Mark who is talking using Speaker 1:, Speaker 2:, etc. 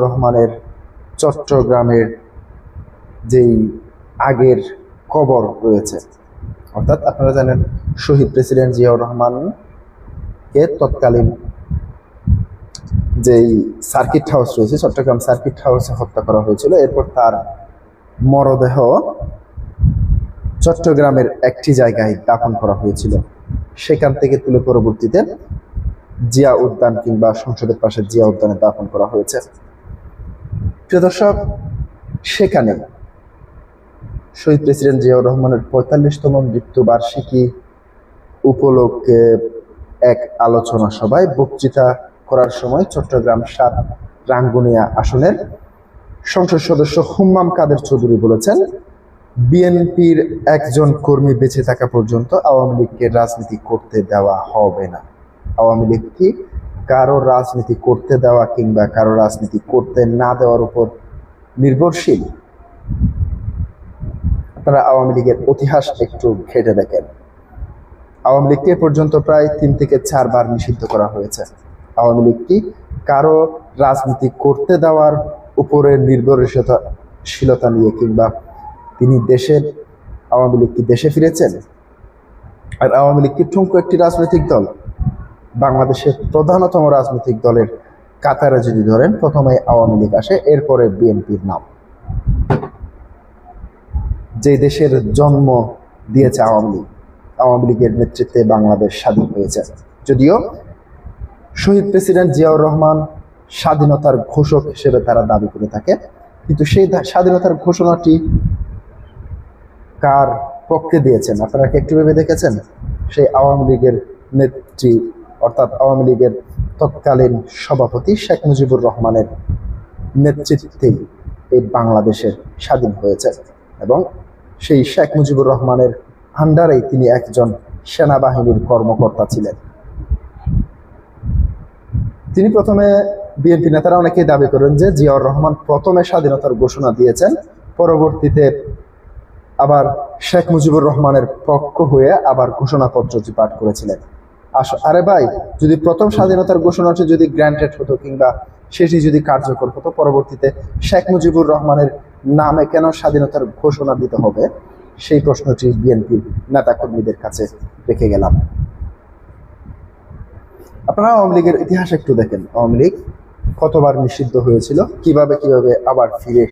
Speaker 1: রহমানের চট্টগ্রামের যেই আগের কবর রয়েছে, অর্থাৎ আপনারা জানেন শহীদ প্রেসিডেন্ট জিয়াউর রহমানকে তৎকালীন যেই সার্কিট হাউস রয়েছে, চট্টগ্রাম সার্কিট হাউসে হত্যা করা হয়েছিল। এরপর তার মরদেহ চট্টগ্রামের একটি জায়গায় দাফন করা হয়েছিল। সেখান থেকে তুলে পরবর্তীতে জিয়া উদ্যান কিংবা সংসদের পাশে জিয়া উদ্যানে দাফন করা হয়েছে। প্রিয় দর্শক, সেখানে শহীদ প্রেসিডেন্ট জিয়াউর রহমানের ৪৫তম মৃত্যুবার্ষিকী উপলক্ষে এক আলোচনা সভায় বক্তৃতা করার সময় চট্টগ্রাম ৭ রাঙ্গুনিয়া আসনের সংসদ সদস্য হুম্মাম কাদের চৌধুরী বলেছেন, বিএনপির একজন কর্মী বেঁচে থাকা পর্যন্ত আওয়ামী লীগকে রাজনীতি করতে দেওয়া হবে না। আওয়ামী লীগ কি কারো রাজনীতি করতে দেওয়া কিংবা কারো রাজনীতি করতে না দেওয়ার উপর নির্ভরশীল? আপনারা আওয়ামী লীগের ইতিহাস একটু ঘেটে দেখেন। আওয়ামী লীগকে পর্যন্ত প্রায় ৩ থেকে ৪ বার নিষিদ্ধ করা হয়েছে। আওয়ামী লীগ কি কারো রাজনীতি করতে দেওয়ার উপরে নির্ভরশীলতা নিয়ে কিংবা তিনি আওয়ামী লীগ কি দেশে ফিরেছেন? আর আওয়ামী লীগ কি ঠুনকো একটি রাজনৈতিক দল? বাংলাদেশের প্রধানতম রাজনৈতিক দলের কাতারে যদি ধরেন, প্রথমে আওয়ামী লীগ আসে, এরপরে বিএনপির নাম। যে দেশের জন্ম দিয়েছে আওয়ামী লীগের নেতৃত্বে বাংলাদেশ স্বাধীন হয়েছে। যদিও শহীদ প্রেসিডেন্ট জিয়াউর রহমান স্বাধীনতার ঘোষক হিসেবে তারা দাবি করে থাকে, কিন্তু সেই স্বাধীনতার ঘোষণাটি কার পক্ষে দিয়েছেন আপনারা কি একটু ভেবে দেখেছেন? সেই আওয়ামী লীগের নেত্রী, অর্থাৎ আওয়ামী লীগের তৎকালীন সভাপতি শেখ মুজিবুর রহমানের নেতৃত্বেই এই বাংলাদেশের স্বাধীন হয়েছে। এবং সেই শেখ মুজিবুর রহমানের আন্ডারেই তিনি একজন সেনাবাহিনীর কর্মকর্তা ছিলেন। তিনি প্রথমে, বিএনপি নেতারা অনেকেই দাবি করেন যে জিয়াউর রহমান প্রথমে স্বাধীনতার ঘোষণা দিয়েছেন, পরবর্তীতে আবার শেখ মুজিবুর রহমানের পক্ষ হয়ে আবার ঘোষণাপত্রটি পাঠ করেছিলেন। আরে ভাই, যদি প্রথম স্বাধীনতার ঘোষণাটি যদি গ্র্যান্টেড হতো কিংবা সেটি যদি কার্যকর হতো, পরবর্তীতে শেখ মুজিবুর রহমানের নামে কেন স্বাধীনতার ঘোষণা দিতে হবে, সেই প্রশ্নটি বিএনপির নেতাকর্মীদের কাছে রেখে গেলাম। আপনারা আওয়ামী লীগের ইতিহাস একটু দেখেন। আওয়ামী লীগ কতবার নিষিদ্ধ হয়েছিল, কিভাবে আবার ফিরে